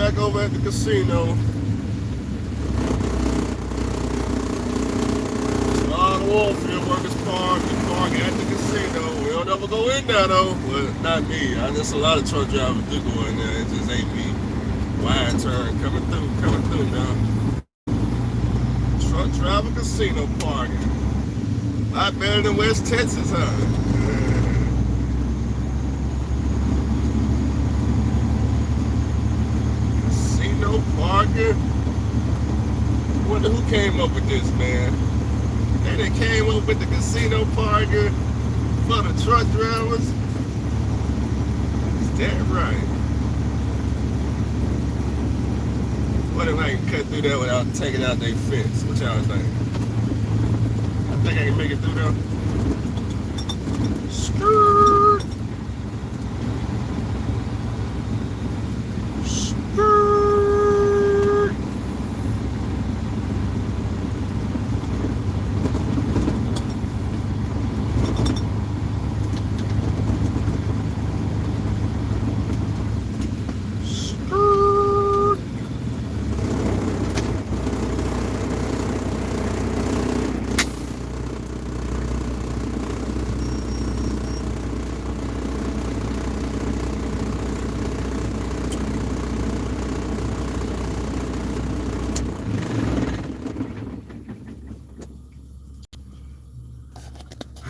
back over at the casino. A lot of oil field workers park at the casino. We don't ever go in there though. Well, not me. There's a lot of truck drivers do go in there. It just ain't me. Wide turn coming through now. Truck driver casino parking. A lot better than West Texas, huh? Casino parking. I wonder who came up with this, man. They came up with the casino parking for the truck drivers. Is that right? What if I can cut through there without taking out their fence? What y'all think? I think I can make it through there. Skirt. Skirt.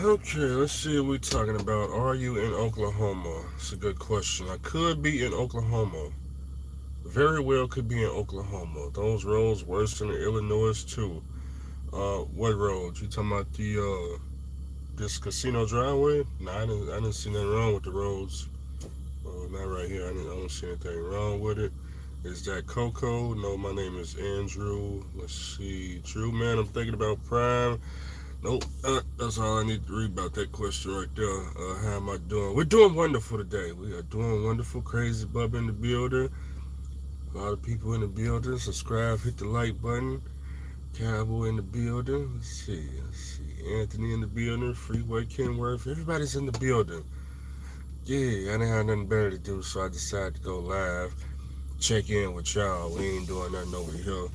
Okay, let's see what we're talking about. Are you in Oklahoma? It's a good question. I could be in Oklahoma. Very well could be in Oklahoma. Those roads worse than Illinois too. What roads? You talking about the this casino driveway? No, I didn't see nothing wrong with the roads. Not right here. I don't see anything wrong with it. Is that Coco? No, my name is Andrew. Let's see. Drew, man, I'm thinking about Prime. Nope, that's all I need to read about that question right there. How am I doing? We're doing wonderful today. We are doing wonderful. Crazy Bub in the building. A lot of people in the building. Subscribe, hit the like button. Cowboy in the building. Let's see. Anthony in the building. Freeway Kenworth. Everybody's in the building. Yeah, I didn't have nothing better to do, so I decided to go live. Check in with y'all. We ain't doing nothing over here.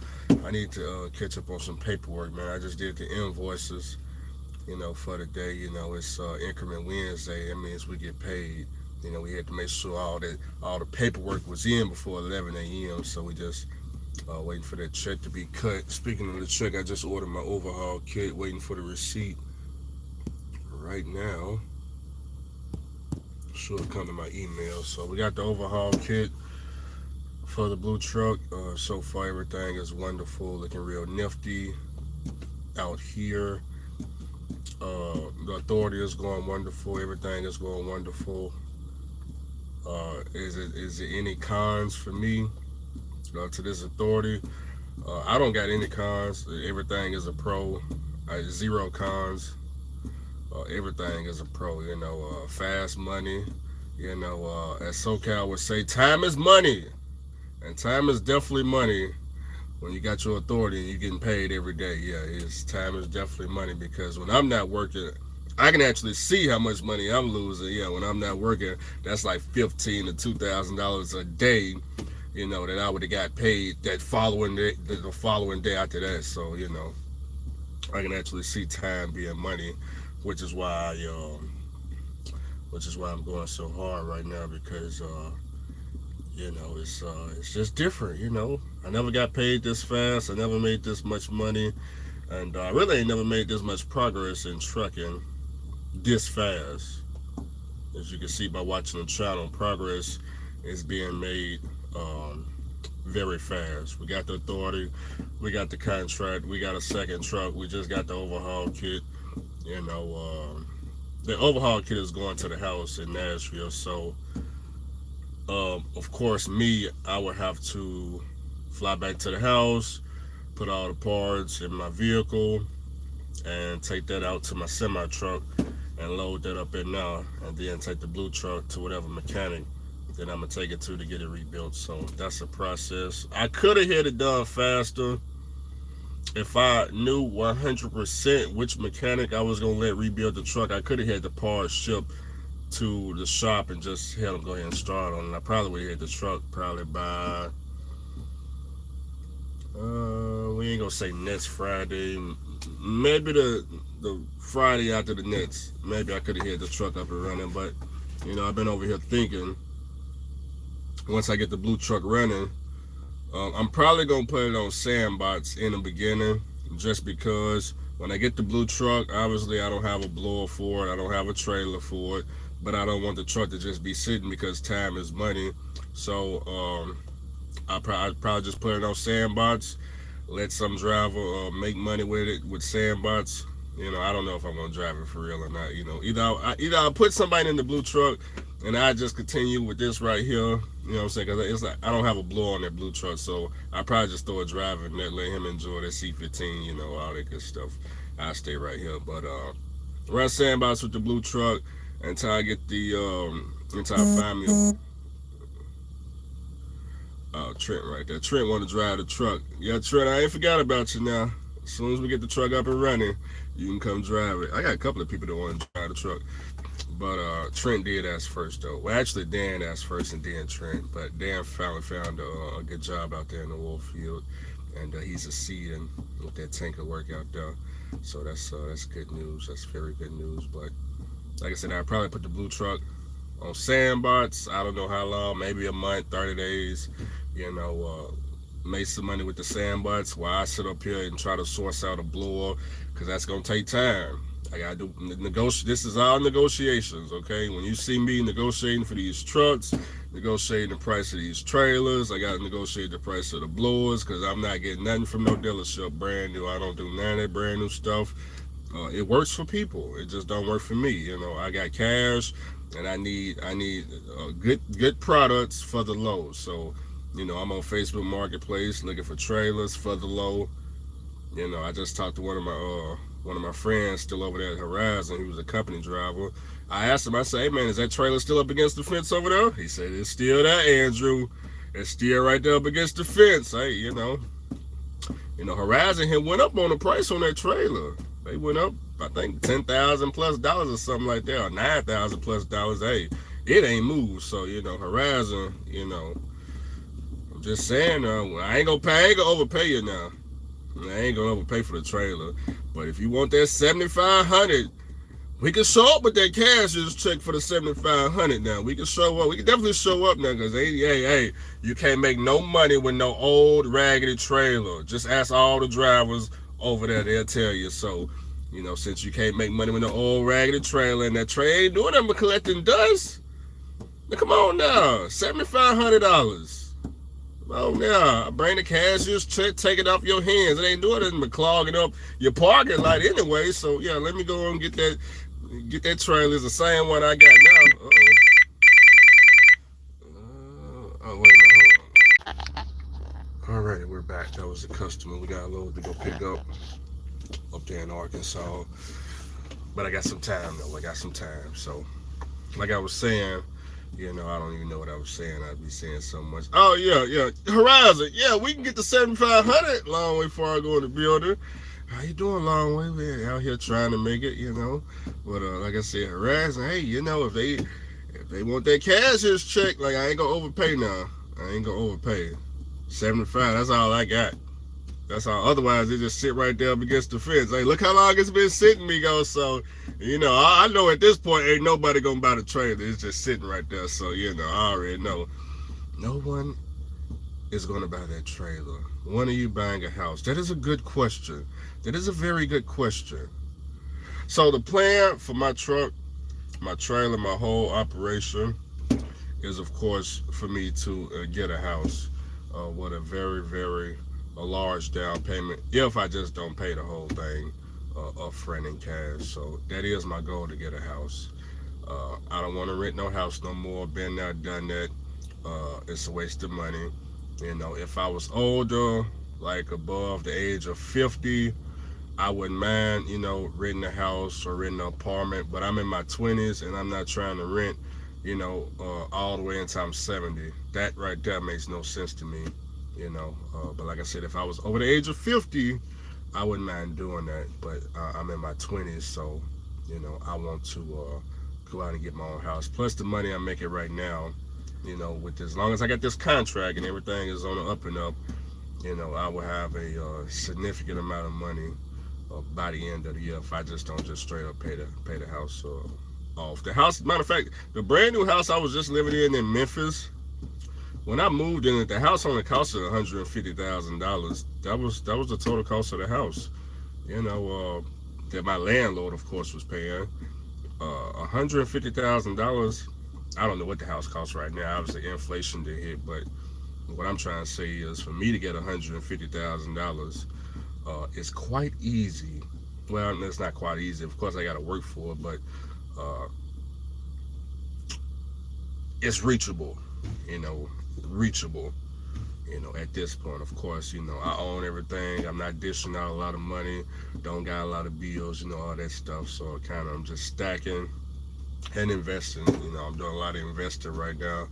I need to catch up on some paperwork, man. I just did the invoices, for the day. It's increment Wednesday. That means we get paid. We had to make sure all the paperwork was in before 11 a.m. So we just waiting for that check to be cut. Speaking of the check, I just ordered my overhaul kit, waiting for the receipt right now. Should come to my email. So we got the overhaul kit for the blue truck. So far everything is wonderful, looking real nifty out here. The authority is going wonderful. Everything is going wonderful. Is it any cons for me to this authority? I don't got any cons. Everything is a pro. Zero cons. Everything is a pro. Fast money. As SoCal would say, time is money. And time is definitely money when you got your authority and you're getting paid every day. Yeah, time is definitely money, because when I'm not working, I can actually see how much money I'm losing. Yeah, when I'm not working, that's like $1,500 to $2,000 a day, that I would have got paid that following day, the following day after that. So, I can actually see time being money, which is why I'm going so hard right now, because it's just different. I never got paid this fast. I never made this much money, and I really ain't never made this much progress in trucking this fast. As you can see by watching the channel, progress is being made very fast. We got the authority, we got the contract, we got a second truck, we just got the overhaul kit. The overhaul kit is going to the house in Nashville, so of course, I would have to fly back to the house, put all the parts in my vehicle, and take that out to my semi truck and load that up in now, and then take the blue truck to whatever mechanic that I'm gonna take it to get it rebuilt. So that's a process. I could have had it done faster if I knew 100% which mechanic I was gonna let rebuild the truck. I could have had the parts shipped to the shop and just had them go ahead and start on it. I probably would have had the truck probably by We ain't gonna say next Friday. Maybe the Friday after the next. Maybe I could have hit the truck up and running, but I've been over here thinking. Once I get the blue truck running, I'm probably gonna put it on sandbox in the beginning, just because when I get the blue truck, obviously I don't have a blower for it, I don't have a trailer for it, but I don't want the truck to just be sitting because time is money. So I'd probably just put it on sandbox, let some driver make money with it with sandbox. I don't know if I'm gonna drive it for real or not. Either I'll put somebody in the blue truck and I just continue with this right here. You know what I'm saying? Because it's like I don't have a blower on that blue truck, so I probably just throw a driver and let him enjoy that C15. All that good stuff. I stay right here, but run sandbox with the blue truck until I get the until I find me Trent right there. Trent want to drive the truck. Yeah, Trent, I ain't forgot about you now. As soon as we get the truck up and running, you can come drive it. I got a couple of people that want to drive the truck. But Trent did ask first, though. Well, actually, Dan asked first and then Trent. But Dan finally found a good job out there in the oil field. And he's succeeding with that tanker work out there. So that's good news. That's very good news. But like I said, I'll probably put the blue truck on sandbox. I don't know how long, maybe a month, 30 days. Make some money with the sandbox while I sit up here and try to source out a blower, because that's gonna take time. I gotta do This is all negotiations, okay? When you see me negotiating for these trucks, negotiating the price of these trailers, I gotta negotiate the price of the blowers, because I'm not getting nothing from no dealership brand new. I don't do none of that brand new stuff. It works for people. It just don't work for me. I got cash, and I need good products for the low. So, I'm on Facebook Marketplace looking for trailers for the low. I just talked to one of my friends still over there at Horizon. He was a company driver. I asked him, I said, "Hey man, is that trailer still up against the fence over there?" He said, "It's still there, Andrew. It's still right there up against the fence." Hey, Horizon had went up on the price on that trailer. They went up, I think, $10,000 plus or something like that, or $9,000 plus. Hey, it ain't moved. So Horizon, I'm just saying, I ain't gonna overpay you now. I ain't gonna overpay for the trailer. But if you want that 7,500, we can show up with that cashier's check for the 7,500 now. We can show up. We can definitely show up now, because hey, you can't make no money with no old raggedy trailer. Just ask all the drivers over there, they'll tell you. So, since you can't make money with no old raggedy trailer, and that trailer ain't doing nothing but collecting dust, now come on now, $7,500. Oh yeah, bring the cashier's check, take it off your hands. It ain't doing nothing but clogging up your parking lot anyway. So yeah, let me go and get that trailer. It's the same one I got now. Oh wait a minute, hold on. All right, we're back. That was the customer. We got a load to go pick up there in Arkansas. But I got some time though. I got some time. So, like I was saying, I don't even know what I was saying. I'd be saying so much. Oh yeah. Horizon. Yeah, we can get the 7,500 long way before I go in the building. How you doing, long way? We're out here trying to make it, But like I said, Horizon. Hey, if they want that cashier's check, like I ain't gonna overpay now. I ain't gonna overpay. 75. That's all I got. That's all. Otherwise, they just sit right there up against the fence. Hey, look how long it's been sitting, Migo. So, I know at this point ain't nobody gonna buy the trailer. It's just sitting right there. So, I already know. No one is gonna buy that trailer. When are you buying a house? That is a good question. That is a very good question. So the plan for my truck, my trailer, my whole operation is, of course, for me to get a house with a very, very a large down payment, if I just don't pay the whole thing up front in cash. So that is my goal, to get a house. I don't want to rent no house no more. Been there, done that. It's a waste of money. If I was older, like above the age of 50, I wouldn't mind, renting a house or renting an apartment. But I'm in my 20s and I'm not trying to rent, all the way until I'm 70. That right there makes no sense to me. But like I said, if I was over the age of 50, I wouldn't mind doing that. But I'm in my 20s, so I want to go out and get my own house. Plus the money I'm making right now, with this, as long as I got this contract and everything is on the up and up, I will have a significant amount of money by the end of the year if I just don't just straight up pay the house off. The house, matter of fact, the brand new house I was just living in Memphis. When I moved in it, the house only costed $150,000. That was the total cost of the house. That my landlord, of course, was paying. $150,000. I don't know what the house costs right now. Obviously, inflation did hit, but what I'm trying to say is, for me to get $150,000, it's quite easy. Well, it's not quite easy. Of course, I got to work for it, but uh, it's reachable. You know, reachable. At this point, of course, I own everything. I'm not dishing out a lot of money. Don't got a lot of bills. All that stuff. So I'm just stacking and investing. I'm doing a lot of investing right now.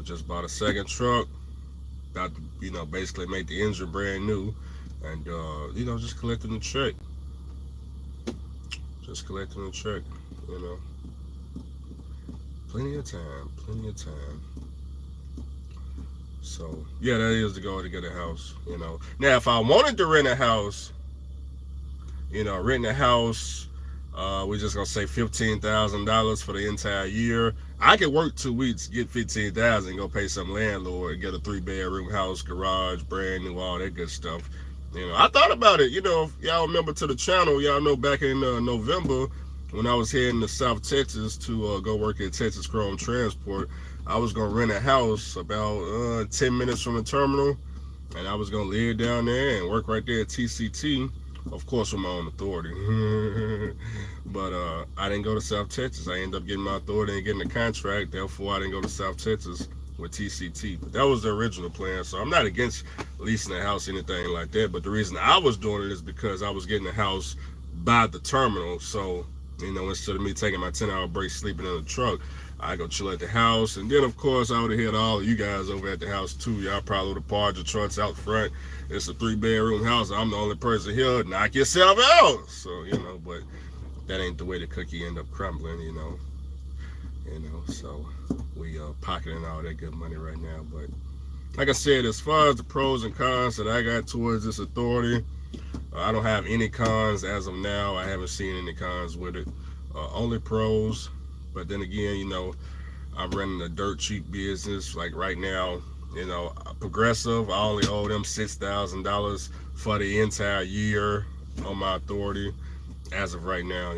Just bought a second truck. About to, basically make the engine brand new, and just collecting the check. Just collecting the check. You know, plenty of time. Plenty of time. So yeah, that is the goal, to get a house. Now if I wanted to rent a house, renting a house, we're just gonna say $15,000 for the entire year. I could work 2 weeks, get 15,000, go pay some landlord, get a 3-bedroom house, garage, brand new, all that good stuff. I thought about it. If y'all remember to the channel, y'all know back in November when I was heading to South Texas to go work at Texas Chrome Transport. I was gonna rent a house about 10 minutes from the terminal, and I was gonna live down there and work right there at TCT, of course with my own authority. But I didn't go to South Texas. I ended up getting my authority and getting a contract. Therefore, I didn't go to South Texas with TCT. But that was the original plan. So I'm not against leasing a house, anything like that. But the reason I was doing it is because I was getting a house by the terminal. So instead of me taking my 10-hour break sleeping in the truck, I go chill at the house. And then, of course, I would have hit all of you guys over at the house, too. Y'all probably would have parked your trucks out front. It's a 3-bedroom house. I'm the only person here. Knock yourself out. So, but that ain't the way the cookie end up crumbling, So we pocketing all that good money right now. But like I said, as far as the pros and cons that I got towards this authority, I don't have any cons as of now. I haven't seen any cons with it. Only pros. But then again, I'm running a dirt cheap business. Like right now, Progressive, I only owe them $6,000 for the entire year on my authority as of right now.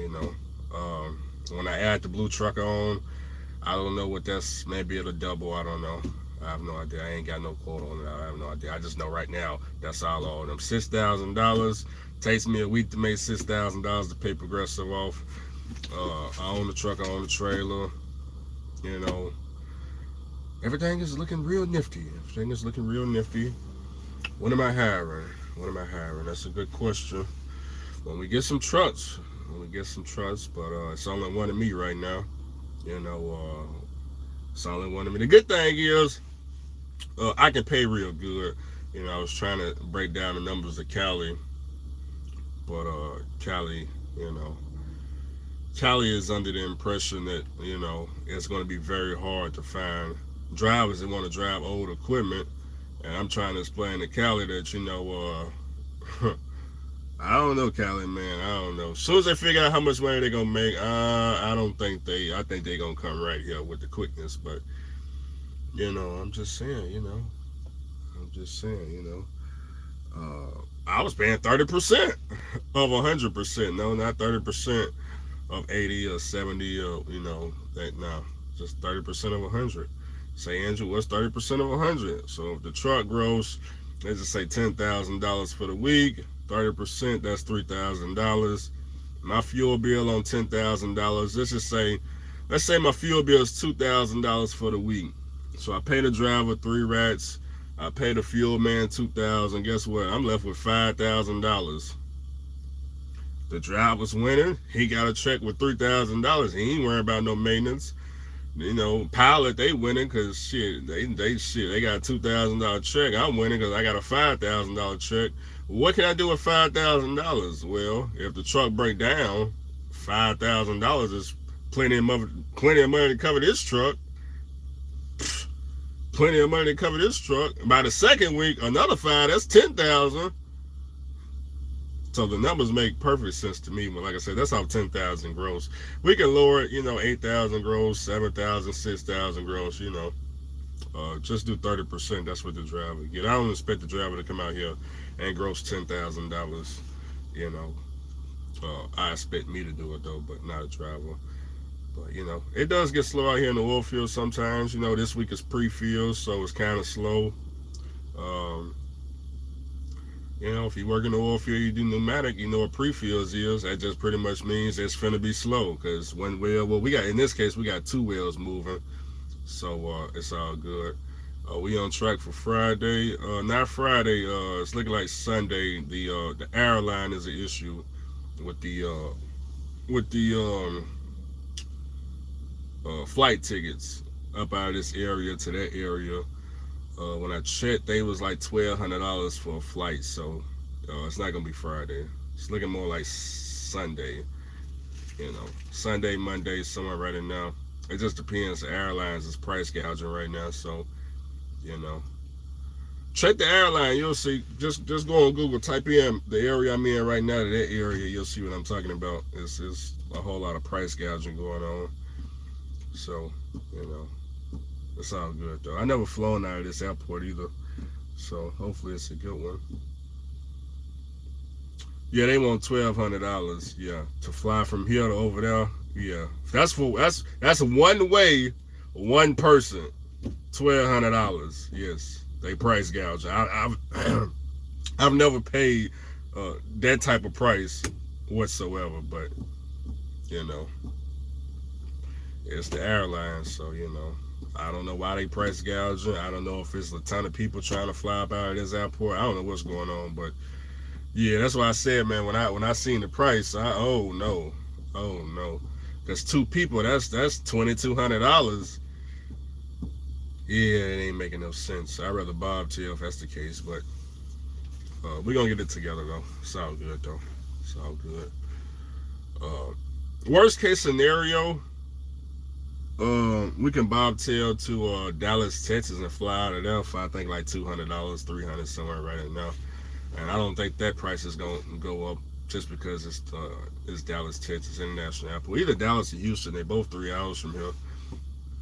When I add the blue truck on, I don't know what that's. Maybe it'll double. I don't know. I have no idea. I ain't got no quote on it. I have no idea. I just know right now that's all I owe them. $6,000. Takes me a week to make $6,000 to pay Progressive off. I own the truck, I own the trailer. Everything is looking real nifty. Everything is looking real nifty. When am I hiring? That's a good question. When we get some trucks. But it's only one of me right now. It's only one of me. The good thing is, I can pay real good. I was trying to break down the numbers of Cali, but Cali, Cali is under the impression that, it's going to be very hard to find drivers that want to drive old equipment. And I'm trying to explain to Cali that, I don't know, Cali, man. I don't know. As soon as they figure out how much money they're going to make, I think they're going to come right here with the quickness. But, I'm just saying, I was paying 30% of 100%. No, not 30% of 80 or 70 or, just 30% of 100. Say, Andrew, what's 30% of 100? So if the truck gross, let's just say $10,000 for the week, 30%, that's $3,000. My fuel bill on $10,000, let's say my fuel bill is $2,000 for the week. So I pay the driver 3 rats, I pay the fuel man $2,000. Guess what? I'm left with $5,000. The driver's winning. He got a check with $3,000. He ain't worrying about no maintenance. Pilot, they winning because they got a $2,000 check. I'm winning because I got a $5,000 check. What can I do with $5,000? Well, if the truck break down, $5,000 is plenty of money to cover this truck. plenty of money to cover this truck. By the second week, another 5, that's 10,000. So the numbers make perfect sense to me. When, like I said, that's how 10,000 gross. We can lower it, 8,000 gross, 7,000, 6,000 gross. Just do 30%. That's what the driver get. I don't expect the driver to come out here and gross $10,000. I expect me to do it though, but not a driver. But it does get slow out here in the oil field sometimes. This week is pre-field, so it's kind of slow. Um, if you work in the oil field, you do pneumatic, what pre-fields is. That just pretty much means it's finna be slow, because one wheel, we got, in this case, we got 2 wheels moving, so it's all good. We on track for Friday. Not Friday, it's looking like Sunday. The airline is an issue with the flight tickets up out of this area to that area. When I checked, they was like $1,200 for a flight, so it's not gonna be Friday. It's looking more like Sunday. Sunday, Monday, somewhere right in now. It just depends. The airlines is price gouging right now, so check the airline. You'll see. Just go on Google, type in the area I'm in right now to that area. You'll see what I'm talking about. It's a whole lot of price gouging going on. So it's all good though. I never flown out of this airport either, so hopefully it's a good one. Yeah, they want $1,200. Yeah, to fly from here to over there. Yeah, that's one way, one person. $1,200. Yes, they price gouge. I've never paid that type of price whatsoever, but it's the airlines, so I don't know why they price gouging. I don't know if it's a ton of people trying to fly up out of this airport. I don't know what's going on, but yeah, that's why I said, man, when I seen the price, oh no, because 2 people, that's $2,200. Yeah, it ain't making no sense. I'd rather bobtail if that's the case, but we're gonna get it together though. It's all good though. It's all good. Worst case scenario, we can bobtail to Dallas, Texas, and fly out of there for I think like $200, $300 somewhere right now. And I don't think that price is gonna go up just because it's Dallas, Texas International Airport. Either Dallas or Houston, they both 3 hours from here.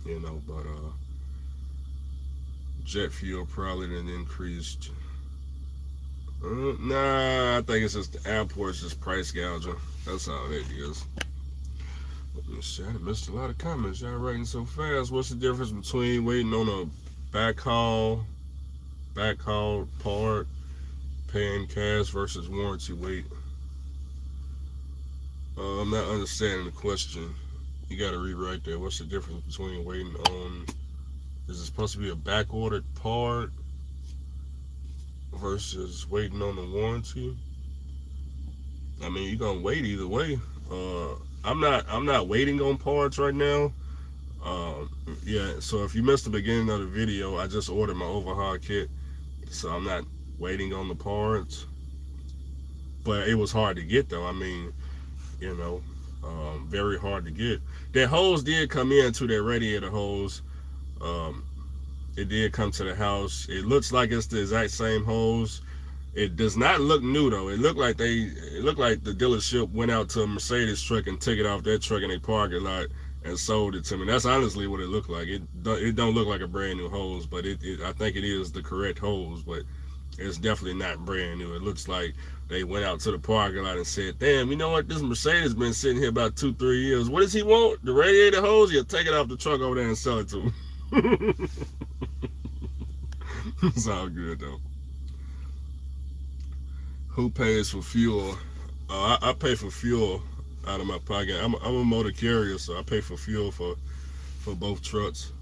But jet fuel probably didn't increased. Nah, I think it's just the airport's just price gouging. That's all it is. Let me see, I missed a lot of comments. Y'all writing so fast. What's the difference between waiting on a backhaul part, paying cash versus warranty wait? I'm not understanding the question. You got to rewrite that. What's the difference between waiting on? Is it supposed to be a back ordered part versus waiting on the warranty? I mean, you're gonna wait either way. I'm not waiting on parts right now. Yeah, so if you missed the beginning of the video, I just ordered my overhaul kit, so I'm not waiting on the parts. But it was hard to get though. I mean, very hard to get. That hose did come in to that radiator hose. It did come to the house. It looks like it's the exact same hose. It does not look new though. It looked like the dealership went out to a Mercedes truck and took it off that truck in a parking lot and sold it to me. That's honestly what it looked like. It don't look like a brand new hose, but I think it is the correct hose, but it's definitely not brand new. It looks like they went out to the parking lot and said, damn, you know what? This Mercedes been sitting here about 2-3 years. What does he want? The radiator hose? Yeah, take it off the truck over there and sell it to him. It's all good though. Who pays for fuel? I pay for fuel out of my pocket. I'm a motor carrier, so I pay for fuel for both trucks.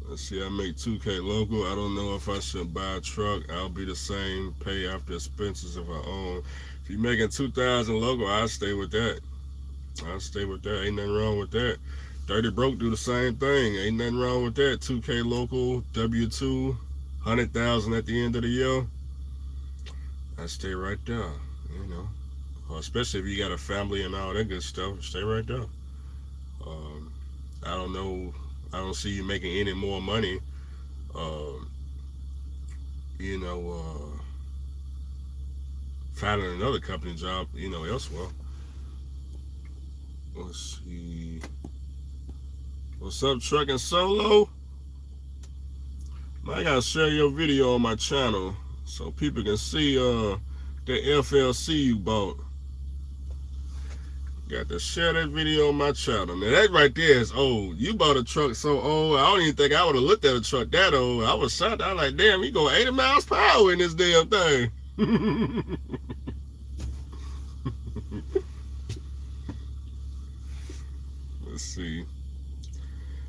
Let's see, I make $2K local. I don't know if I should buy a truck. I'll be the same pay after expenses if I own. If you're making $2,000 local, I'll stay with that. Ain't nothing wrong with that. Dirty Broke do the same thing. Ain't nothing wrong with that. 2K local, W2, 100,000 at the end of the year. I stay right there, especially if you got a family and all that good stuff. Stay right there. I don't know. I don't see you making any more money Um, you know, finding another company job, elsewhere. Let's see. What's up, Trucking Solo? I gotta share your video on my channel so people can see the FLC you bought. Got to share that video on my channel. Now that right there is old. You bought a truck so old, I don't even think I would have looked at a truck that old. I was shocked. I was like, damn, you going 80 miles per hour in this damn thing. Let's see.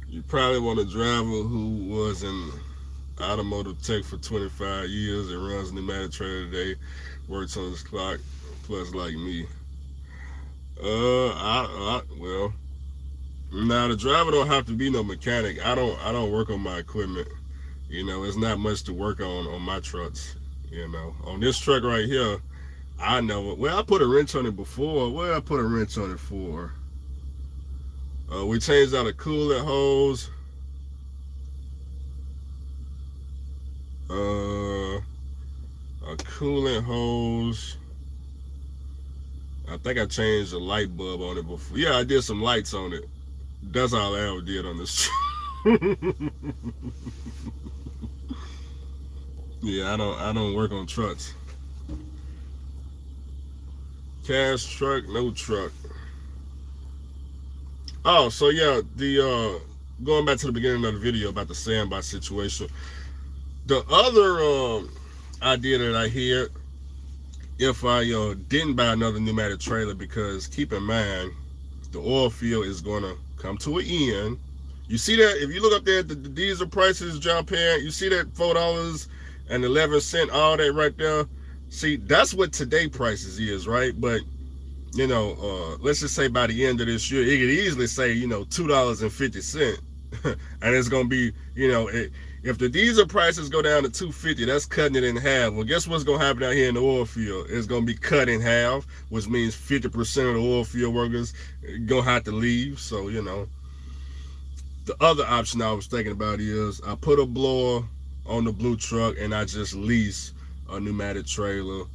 You probably want a driver who was in automotive tech for 25 years and runs pneumatic trailer today, works on his clock, plus like me. Well, now the driver don't have to be no mechanic. I don't work on my equipment. It's not much to work on my trucks. On this truck right here, I know. Well, I put a wrench on it before. What did I put a wrench on it for? We changed out a coolant hose. A coolant hose. I think I changed the light bulb on it before. Yeah, I did some lights on it. That's all I ever did on this. Yeah, I don't work on trucks. Cash truck, no truck. Oh, so yeah, the going back to the beginning of the video about the sandbox situation. The other idea that I hear, if I didn't buy another pneumatic trailer, because keep in mind the oil field is going to come to an end. You see that if you look up there at the diesel prices, John Pan, you see that $4.11, all that right there. See, that's what today prices is, right? But let's just say by the end of this year, it could easily say $2.50, and it's gonna be if the diesel prices go down to $2.50, that's cutting it in half. Well, guess what's gonna happen out here in the oil field? It's gonna be cut in half, which means 50% of the oil field workers gonna have to leave. So the other option I was thinking about is I put a blower on the blue truck and I just lease a pneumatic trailer.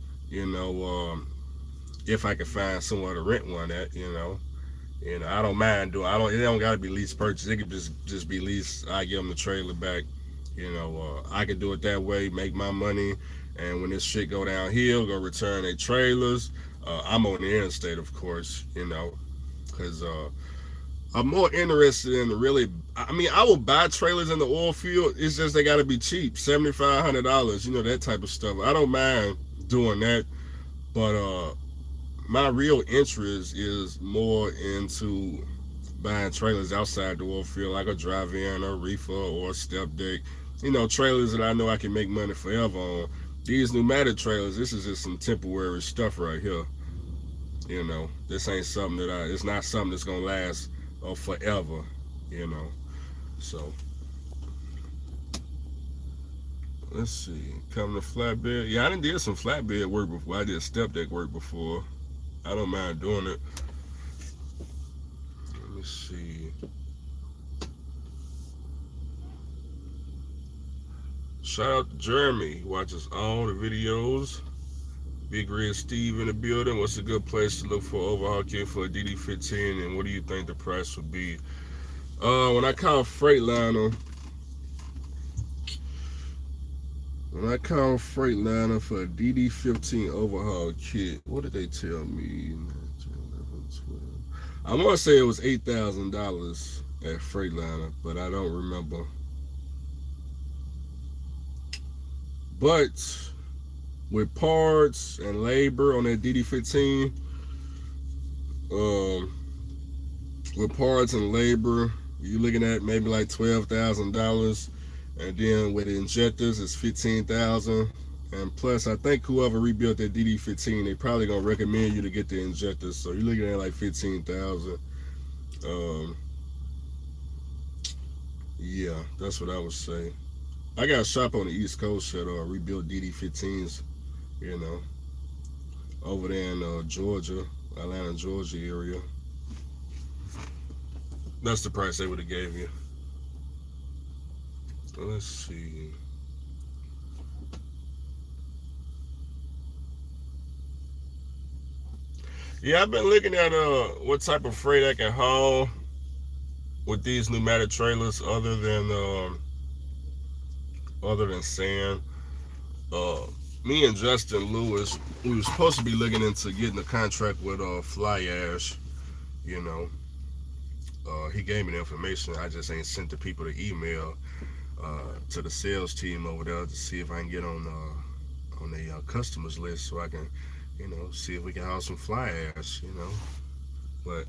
If I can find somewhere to rent one at, I don't mind doing. It don't gotta be lease purchase. It could just be lease. I give them the trailer back. I could do it that way, make my money, and when this shit go downhill, go return their trailers. I'm on the interstate, of course, because I'm more interested in I will buy trailers in the oil field. It's just they gotta be cheap, $7,500, that type of stuff. I don't mind doing that, but my real interest is more into buying trailers outside the oil field, like a drive-in or reefer or a step deck. Trailers that I know I can make money forever on. These pneumatic trailers, this is just some temporary stuff right here. This ain't something it's not something that's gonna last forever. So let's see. Coming to flatbed. Yeah, I done did some flatbed work before. I did step deck work before. I don't mind doing it. Let me see. Shout out to Jeremy. He watches all the videos. Big Red Steve in the building. What's a good place to look for overhaul kit for a DD15, and what do you think the price would be? When I call Freightliner for a DD15 overhaul kit, what did they tell me? I want to say it was $8,000 at Freightliner, but I don't remember. But with parts and labor on that DD15, with parts and labor, you're looking at maybe like $12,000, and then with the injectors, it's $15,000. And plus, I think whoever rebuilt that DD15, they probably gonna recommend you to get the injectors. So you're looking at like $15,000. Yeah, that's what I would say. I got a shop on the East Coast that rebuilt DD15s, over there in Georgia, Atlanta, Georgia area. That's the price they would have gave you. Let's see. Yeah, I've been looking at what type of freight I can haul with these pneumatic trailers other than sand. Uh, Me and Justin Lewis, we were supposed to be looking into getting a contract with Fly Ash. You know, he gave me the information. I just ain't sent the people the email to the sales team over there to see if I can get on the customers list so I can, see if we can have some fly ash. But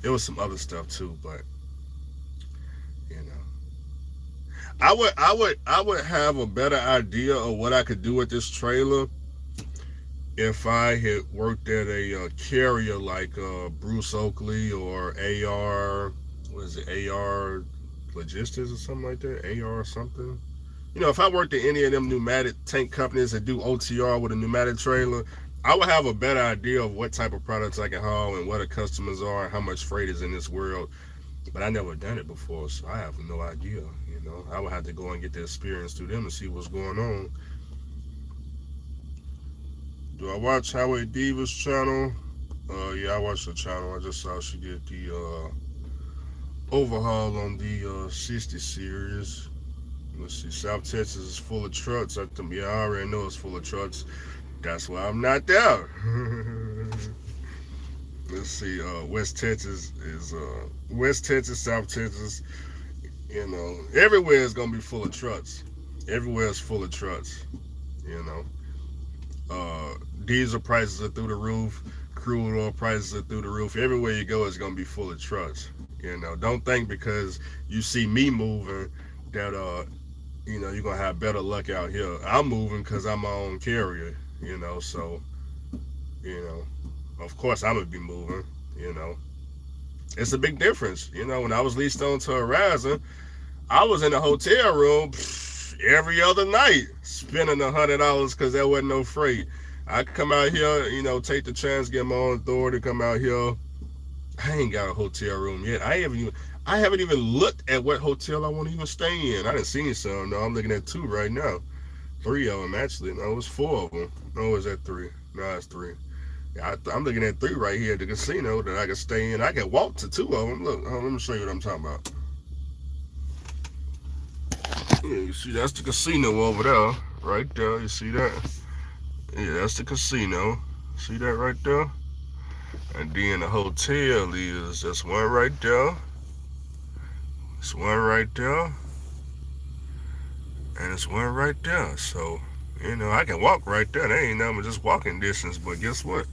there was some other stuff too. But you know, I would have a better idea of what I could do with this trailer if I had worked at a carrier like Bruce Oakley or AR. What is it? AR Logistics or something like that. AR something. If I worked at any of them pneumatic tank companies that do OTR with a pneumatic trailer, I would have a better idea of what type of products I can haul and what the customers are and how much freight is in this world. But I never done it before, so I have no idea. I would have to go and get the experience through them and see what's going on. Do I watch Highway Divas channel? Yeah, I watch the channel. I just saw she did the overhaul on the 60 series. Let's see, South Texas is full of trucks. I already know it's full of trucks. That's why I'm not there. Let's see, West Texas, South Texas. Everywhere is gonna be full of trucks. Everywhere is full of trucks. You know, diesel prices are through the roof. Crude oil prices are through the roof. Everywhere you go, it's gonna be full of trucks. Don't think because you see me moving that you're gonna have better luck out here. I'm moving because I'm my own carrier. So of course I'm gonna be moving. It's a big difference. When I was leased on to Horizon, I was in a hotel room every other night, spending $100 because there wasn't no freight. I come out here, take the chance, get my own authority, come out here. I ain't got a hotel room yet. I haven't even looked at what hotel I want to even stay in. I done seen some. No, I'm looking at 2 right now. 3 of them actually. No, it was 4 of them. No, is that 3? No, it's 3. Yeah, I'm looking at 3 right here at the casino that I can stay in. I can walk to 2 of them. Look, let me show you what I'm talking about. Yeah, you see, that's the casino over there, right there. You see that? Yeah, that's the casino. See that right there? And then the hotel is this one right there. This one right there. And it's one right there. So, I can walk right there. That ain't nothing just walking distance. But guess what?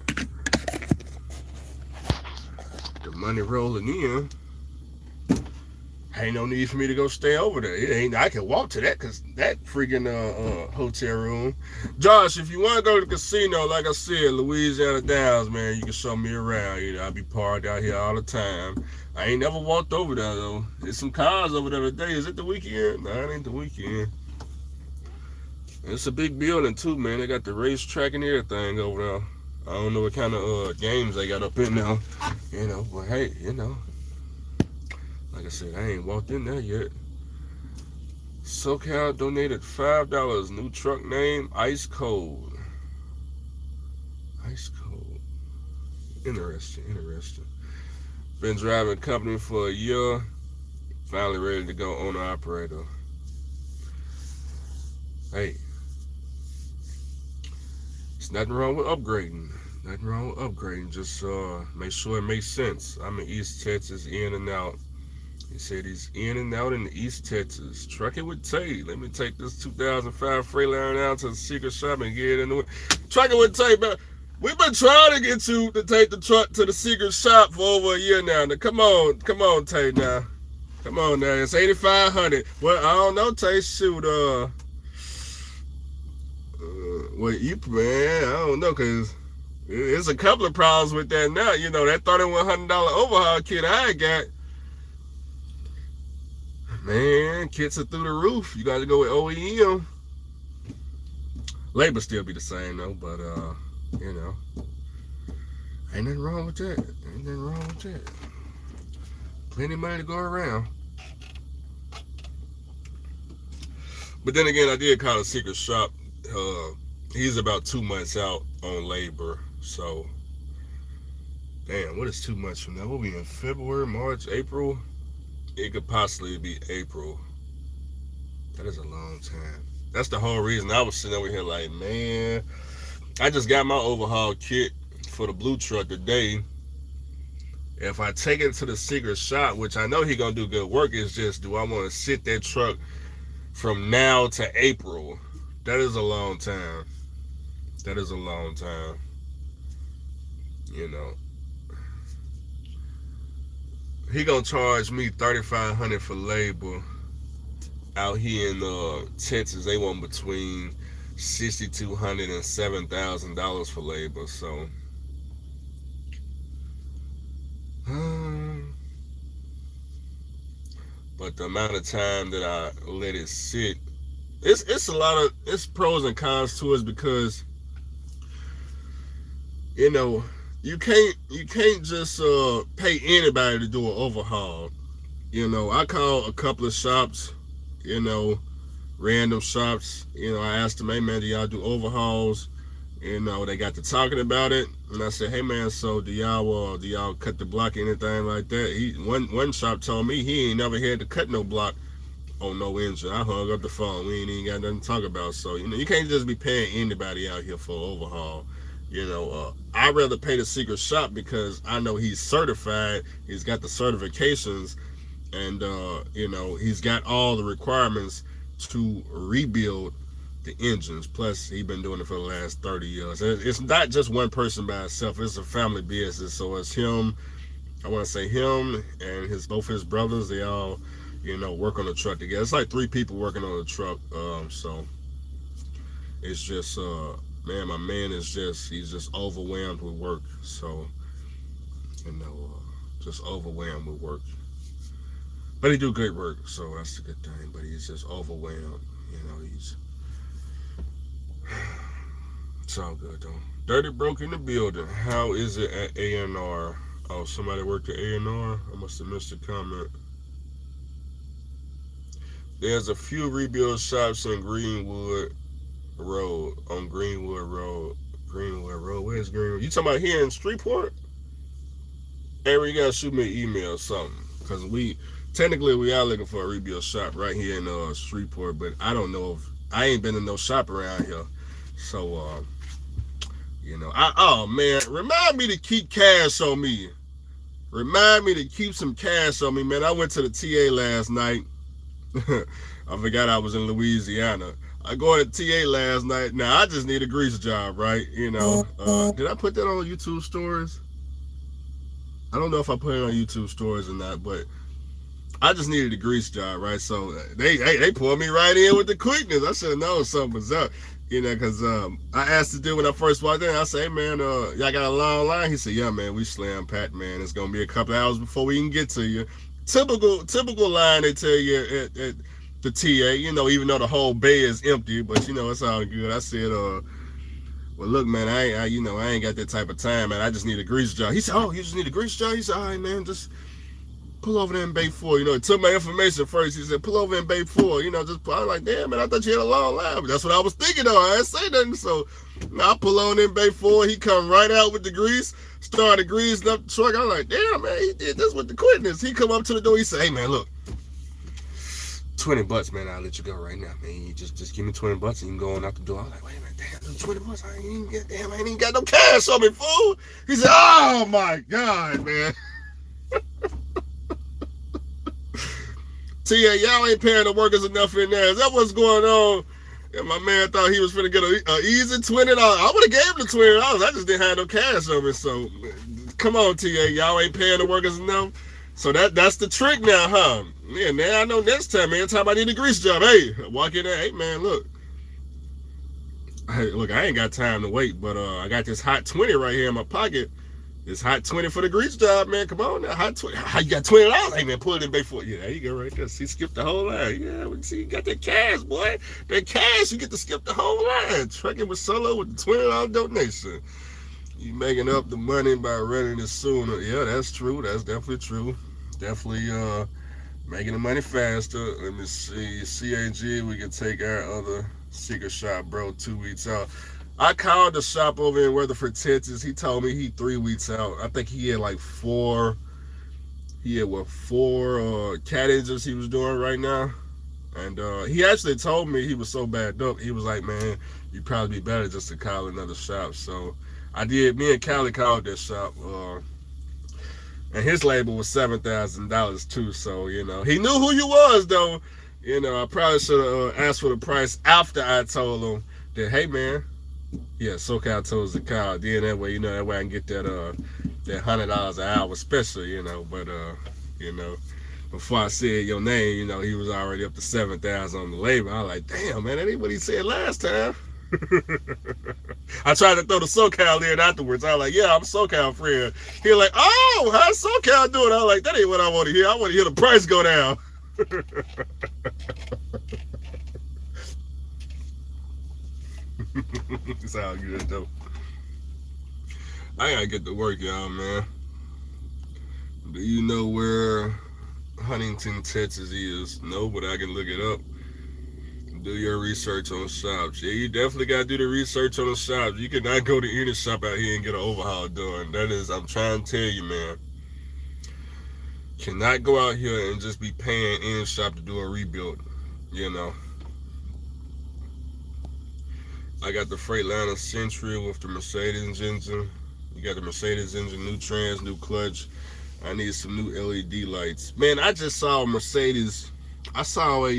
The money rolling in. Ain't no need for me to go stay over there. I can walk to that freaking hotel room. Josh, if you want to go to the casino, like I said, Louisiana Downs, man, you can show me around. I'll be parked out here all the time. I ain't never walked over there though. There's some cars over there today. Is it the weekend? No, it ain't the weekend. It's a big building too, man. They got the racetrack and everything over there. I don't know what kind of games they got up in there. But hey, like I said, I ain't walked in there yet. SoCal donated $5. New truck name, Ice Cold. Ice Cold. Interesting. Been driving company for a year. Finally ready to go owner-operator. Hey. There's nothing wrong with upgrading. Just make sure it makes sense. I'm in East Texas, in and out. He said he's in and out in East Texas. Trucking with Tate. Let me take this 2005 Freightliner down to the secret shop and get it in the way. Trucking with Tate, man. We've been trying to get you to take the truck to the secret shop for over a year now. Come on, Tate now. Come on now. It's $8,500. Well, I don't know, Tate. Shoot, man, I don't know, cause there's a couple of problems with that now. That $3,100 overhaul kit I got. Man, kits are through the roof. You got to go with OEM. Labor still be the same though, but ain't nothing wrong with that. Plenty of money to go around. But then again, I did call a secret shop. Uh, he's about 2 months out on labor. So, damn, what is 2 months from now? We'll be in February, March, April. It could possibly be April. That is a long time. That's the whole reason I was sitting over here like, man, I just got my overhaul kit for the blue truck today. If I take it to the secret shop, which I know he gonna do good work, is just do I want to sit that truck from now to April? That is a long time. That is a long time. You know, he gonna charge me 3,500 for labor. Out here in Texas, they want between 6,200 and $7,000 for labor. So, but the amount of time that I let it sit, it's a lot of it's pros and cons to it because you know you can't just pay anybody to do an overhaul. I called a couple of shops, you know, random shops. I asked them, hey man, do y'all do overhauls? They got to talking about it, and I said, hey man, so do y'all cut the block or anything like that? One shop told me he ain't never had to cut no block on no engine. I hung up the phone. We ain't even got nothing to talk about. So you can't just be paying anybody out here for an overhaul. I'd rather pay the secret shop because I know he's certified. He's got the certifications, and he's got all the requirements to rebuild the engines. Plus, he's been doing it for the last 30 years. It's not just one person by himself. It's a family business. So it's him. I want to say him and both his brothers. They all, work on the truck together. It's like 3 people working on the truck. So it's just, man, my man he's just overwhelmed with work. So, just overwhelmed with work. But he do good work, so that's a good thing. But he's just overwhelmed. It's all good though. Dirty Broke in the building. How is it at A&R? Oh, somebody worked at A&R? I must have missed a comment. There's a few rebuild shops in Greenwood Road. On Greenwood Road. Greenwood Road. Where's Greenwood? You talking about here in Streetport? Hey, you gotta shoot me an email or something. Because technically we are looking for a rebuild shop right here in Streetport, but I don't know if I ain't been in no shop around here. So oh man, remind me to keep cash on me. Remind me to keep some cash on me, man. I went to the TA last night. I forgot I was in Louisiana. I go to TA last night. Now I just need a grease job, right? Did I put that on YouTube stories? I don't know if I put it on YouTube stories or not, but I just needed a grease job, right? So they pulled me right in with the quickness. I should have known something was up, because I asked the dude when I first walked in. I said, hey, man, y'all got a long line? He said, yeah, man, we slam packed, man. It's going to be a couple hours before we can get to you. Typical line they tell you at the TA, even though the whole bay is empty, but, it's all good. I said, well, look, man, I ain't got that type of time, man. I just need a grease job. He said, oh, you just need a grease job? He said, all right, man, just pull over there in Bay 4. He took my information first. He said, pull over in Bay 4. I was like, damn, man, I thought you had a long line. But that's what I was thinking, though. I didn't say nothing. So I pull on in Bay 4. He come right out with the grease, started greasing up the truck. I'm like, damn, man, he did this with the quickness. He come up to the door. He said, hey, man, look, $20, man, I'll let you go right now, man. You just give me $20 and you can go on out the door. I'm like, wait a minute, damn, $20, I ain't even got no cash on me, fool. He said, oh, my God, man. See, y'all ain't paying the workers enough in there. Is that what's going on? And my man thought he was finna get an easy $20. I would have gave him the $20. I just didn't have no cash on me. So, come on, TA. Y'all ain't paying the workers enough. So that's the trick now, huh? Yeah, now I know next time, man. Time I need a grease job. Hey, walk in there. Hey, man, look. Hey, look, I ain't got time to wait, but I got this hot 20 right here in my pocket. It's hot 20 for the grease job, man. Come on now. Hot 20. How you got $20? Hey, man, pull it in Bay 4. Yeah, there you go right there. See, skip the whole line. Yeah, we see you got that cash, boy. That cash, you get to skip the whole line. Trucking with Solo with the $20 donation. You making up the money by running it sooner. Yeah, that's true. That's definitely true. Definitely Making the money faster. Let me see. CAG, we can take our other secret shop, bro, 2 weeks out. I called the shop over in Weatherford, Texas. He told me he 3 weeks out. I think he had like four cat engines he was doing right now. And he actually told me he was so backed up. He was like, man, you'd probably be better just to call another shop. So I did. Me and Callie called that shop. And his label was $7,000 too. So he knew who you was though. I probably should have asked for the price after I told him that, hey man, yeah, SoCal told us to call. Then that way I can get that $100 an hour special. But you know, before I said your name, he was already up to 7,000 on the label. I was like, damn man, that ain't what he said last time. I tried to throw the SoCal in afterwards. I was like, yeah, I'm a SoCal friend. He was like, oh, how's SoCal doing? I was like, that ain't what I want to hear. I want to hear the price go down. It's all good though. I gotta get to work, y'all, man. Do you know where Huntington, Texas is? No, but I can look it up. Do your research on shops. Yeah, you definitely got to do the research on the shops. You cannot go to any shop out here and get an overhaul done. That is, I'm trying to tell you, man. Cannot go out here and just be paying in shop to do a rebuild. I got the Freightliner Century with the Mercedes engine. You got the Mercedes engine, new trans, new clutch. I need some new LED lights. Man, I just saw a Mercedes. I saw a.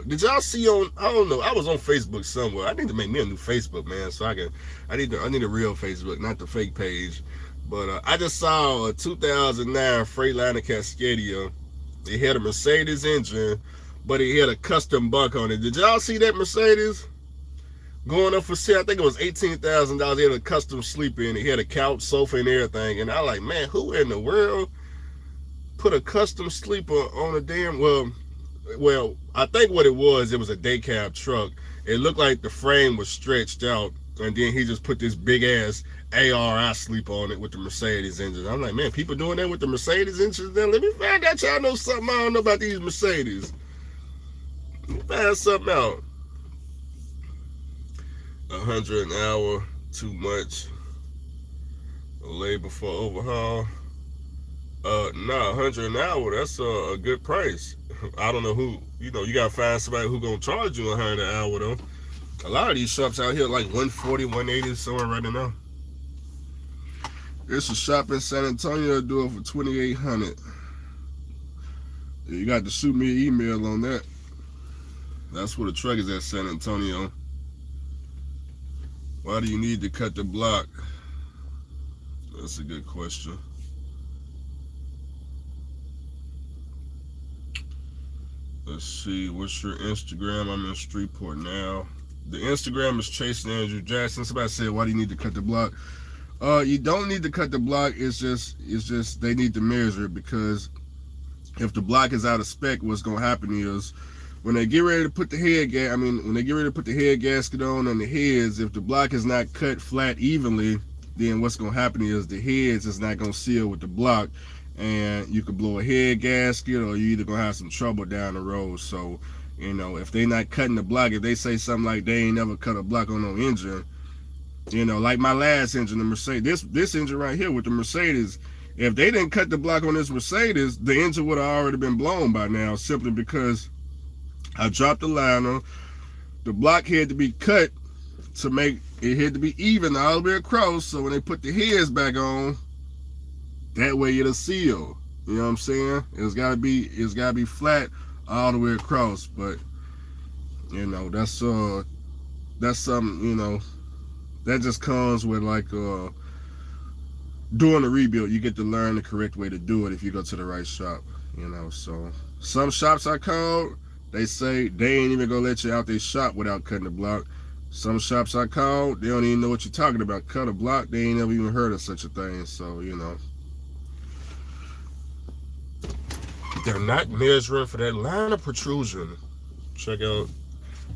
Did y'all see on? I don't know. I was on Facebook somewhere. I need to make me a new Facebook, man, so I can. I need a real Facebook, not the fake page. But I just saw a 2009 Freightliner Cascadia. It had a Mercedes engine, but it had a custom bunk on it. Did y'all see that Mercedes? Going up for sale, I think it was $18,000. It had a custom sleeper in it. It had a couch, sofa, and everything. And I like, man, who in the world put a custom sleeper on a damn? Well, I think what it was a day cab truck. It looked like the frame was stretched out, and then he just put this big ass ARI sleeper on it with the Mercedes engine. I'm like, man, people doing that with the Mercedes engines? Then let me find out y'all know something I don't know about these Mercedes. Let me find something out. 100 an hour, too much. Labor for overhaul. 100 an hour, that's a good price. I don't know who, you gotta find somebody who gonna charge you 100 an hour though. A lot of these shops out here like 140, 180 somewhere right now. There's a shop in San Antonio do it for 2,800. You got to shoot me an email on that. That's where the truck is at, San Antonio. Why do you need to cut the block? That's a good question. Let's see, what's your Instagram? I'm in Streetport now. The Instagram is Chasing Andrew Jackson. Somebody said, why do you need to cut the block? You don't need to cut the block. It's just they need to measure it, because if the block is out of spec, what's gonna happen is when they get ready to put the head gasket on the heads, if the block is not cut flat evenly, then what's gonna happen is the heads is not gonna seal with the block, and you could blow a head gasket, or you either gonna have some trouble down the road. So, if they not cutting the block, if they say something like they ain't never cut a block on no engine, like my last engine, the Mercedes, this engine right here with the Mercedes, if they didn't cut the block on this Mercedes, the engine would have already been blown by now, simply because I dropped the liner. The block had to be cut to make it, had to be even all the way across, so when they put the heads back on, that way it'll seal. You know what I'm saying? It's gotta be flat all the way across. But that's something, that just comes with like doing a rebuild. You get to learn the correct way to do it if you go to the right shop. So some shops I called, they say they ain't even gonna let you out their shop without cutting the block. Some shops I called, they don't even know what you're talking about. Cut a block, they ain't never even heard of such a thing. So they're not measuring for that line of protrusion. Check out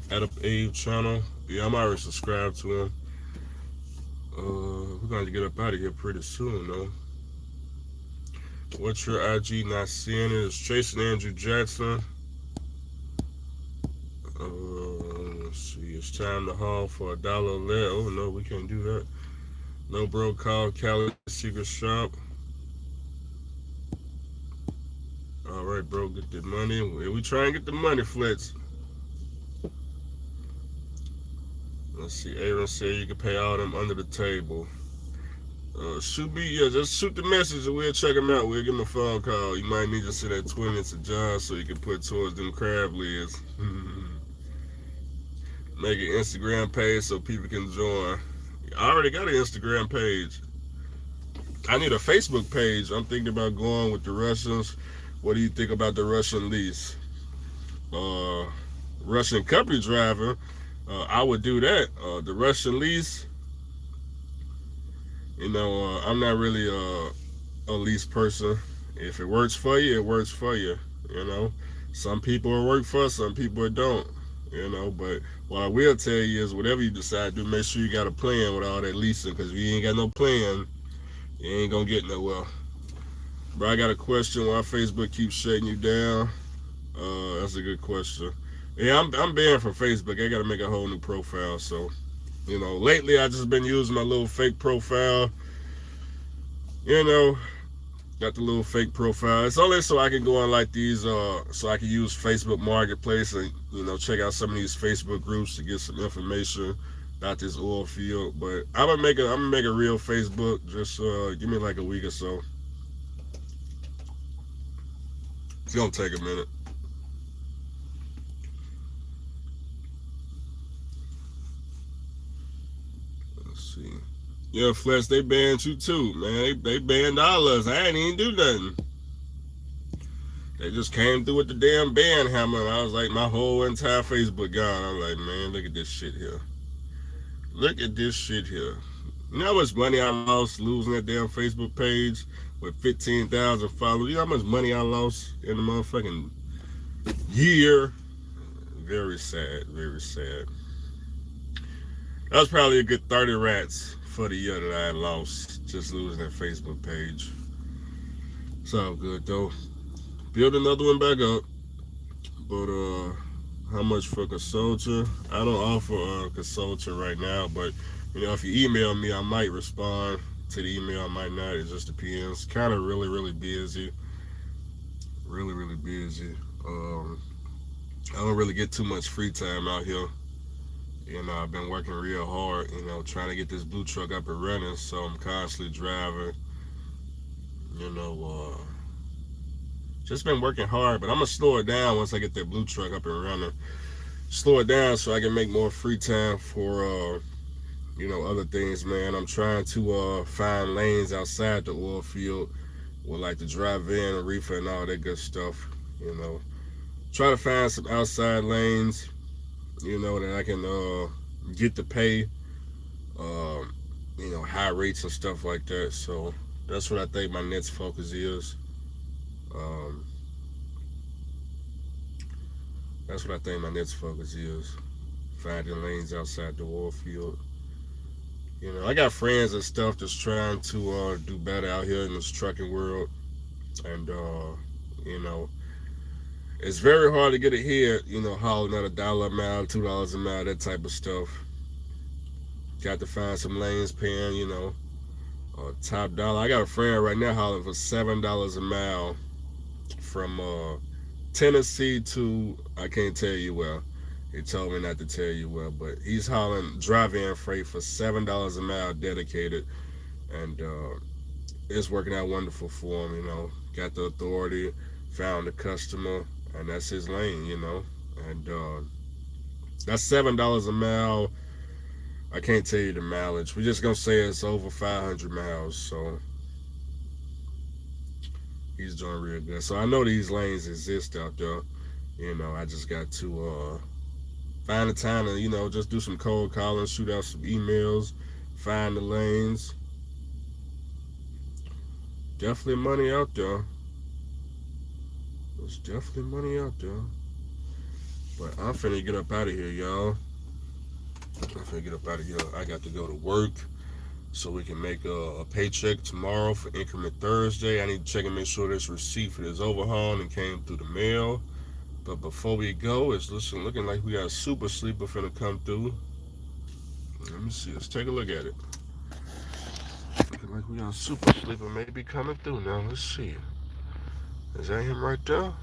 Adam Abe channel. Yeah, I'm already subscribed to him. We're going to get up out of here pretty soon, though. What's your IG? Not seeing it. It's Chasing Andrew Jackson. Let's see. It's time to haul for $1 less. Oh no, we can't do that. No bro call Cali Secret Shop. All right, bro, get the money. We try and get the money, Flex. Let's see. Aaron said you can pay all them under the table. Shoot me, yeah, just shoot the message and we'll check him out. We'll give him a phone call. You might need to send that 20 into John so you can put towards them crab lids. Make an Instagram page so people can join. I already got an Instagram page. I need a Facebook page. I'm thinking about going with the Russians. What do you think about the Russian lease? Uh, Russian company driver. I would do that. The Russian lease. I'm not really a lease person. If it works for you, it works for you. You know, some people it work for, some people it don't. But what I will tell you is, whatever you decide to do, make sure you got a plan with all that leasing. Because if you ain't got no plan, you ain't gonna get nowhere. But I got a question: why Facebook keeps shutting you down? That's a good question. Yeah, I'm banned from Facebook. I got to make a whole new profile. So, lately I just been using my little fake profile. You know, got the little fake profile. It's only so I can go on like these, so I can use Facebook Marketplace and check out some of these Facebook groups to get some information about this oil field. But I'm gonna make a real Facebook. Just give me like a week or so. It's gonna take a minute. Let's see. Yeah, Flex, they banned you too, man. They banned all of us. I ain't even do nothing. They just came through with the damn ban hammer, and I was like, my whole entire Facebook gone. I'm like, man, look at this shit here. Look at this shit here. You know how much money I lost losing that damn Facebook page with 15,000 followers? You know how much money I lost in the motherfucking year? Very sad, very sad. That was probably a good 30 rats for the year that I had lost just losing that Facebook page. It's all good though. Build another one back up. But how much for consulting? I don't offer consulting right now, but if you email me, I might respond to the email. I might not. It just depends. Kind of really, really busy. Really, really busy. I don't really get too much free time out here. I've been working real hard, trying to get this blue truck up and running, so I'm constantly driving. Just been working hard, but I'm going to slow it down once I get that blue truck up and running. Slow it down so I can make more free time for, other things, man. I'm trying to find lanes outside the oil field with like the drive-in and reefer and all that good stuff, Try to find some outside lanes, that I can get to pay, high rates and stuff like that. So that's what I think my next focus is. That's what I think my next focus is. Finding lanes outside the oil field. I got friends and stuff that's trying to do better out here in this trucking world. And, it's very hard to get ahead, hauling at $1 a mile, $2 a mile, that type of stuff. Got to find some lanes paying, top dollar. I got a friend right now hauling for $7 a mile from Tennessee to, I can't tell you where. He told me not to tell you where, but he's hauling drive-in freight for $7 a mile dedicated, and it's working out wonderful for him. Got the authority, found the customer, and that's his lane, and that's $7 a mile. I can't tell you the mileage. We're just gonna say it's over 500 miles, so he's doing real good. So I know these lanes exist out there. I just got to find the time to, just do some cold calling, shoot out some emails, find the lanes. Definitely money out there. There's definitely money out there. But I'm finna get up out of here, y'all. I'm finna get up out of here. I got to go to work. so we can make a paycheck tomorrow for increment Thursday. I need to check and make sure this receipt for this overhaul and came through the mail. But before we go, it's looking like we got a super sleeper finna come through. Let me see. Let's take a look at it. Looking like we got a super sleeper maybe coming through now. Let's see. Is that him right there?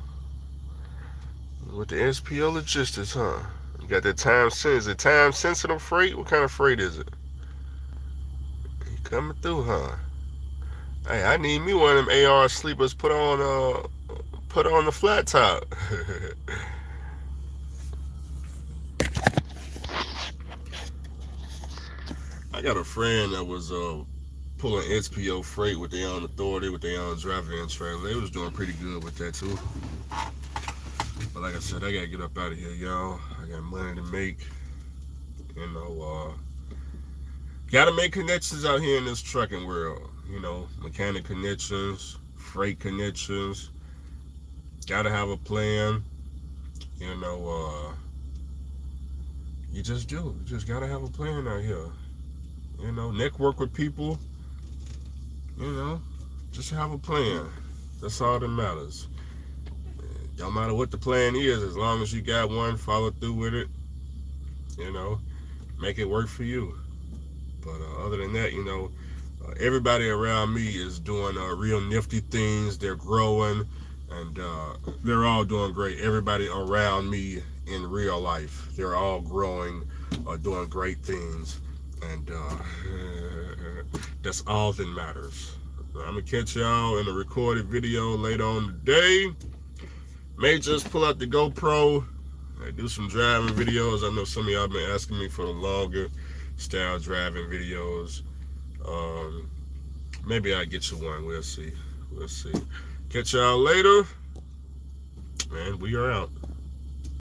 With the SPO logistics, huh? You got that time sensitive. Is it time sensitive freight? What kind of freight is it? He coming through, huh? Hey, I need me one of them AR sleepers put on the flat top. I got a friend that was pulling SPO freight with their own authority, with their own driver-in trailer. They was doing pretty good with that too. But like I said, I gotta get up out of here, y'all. I got money to make. You know, gotta make connections out here in this trucking world. You know, mechanic connections, freight connections. Gotta have a plan. You know, you just do. You just gotta have a plan out here. You know, network with people. You know, just have a plan. That's all that matters. Don't matter what the plan is, as long as you got one, follow through with it. You know, make it work for you. But other than that, you know, everybody around me is doing real nifty things. They're growing, and they're all doing great. Everybody around me in real life, they're all growing, doing great things, and that's all that matters. I'm gonna catch y'all in a recorded video later on today. May just pull out the GoPro. I do some driving videos. I know some of y'all been asking me for the longer style driving videos. Um, Maybe I'll get you one. We'll see. We'll see. Catch y'all later. Man, we are out.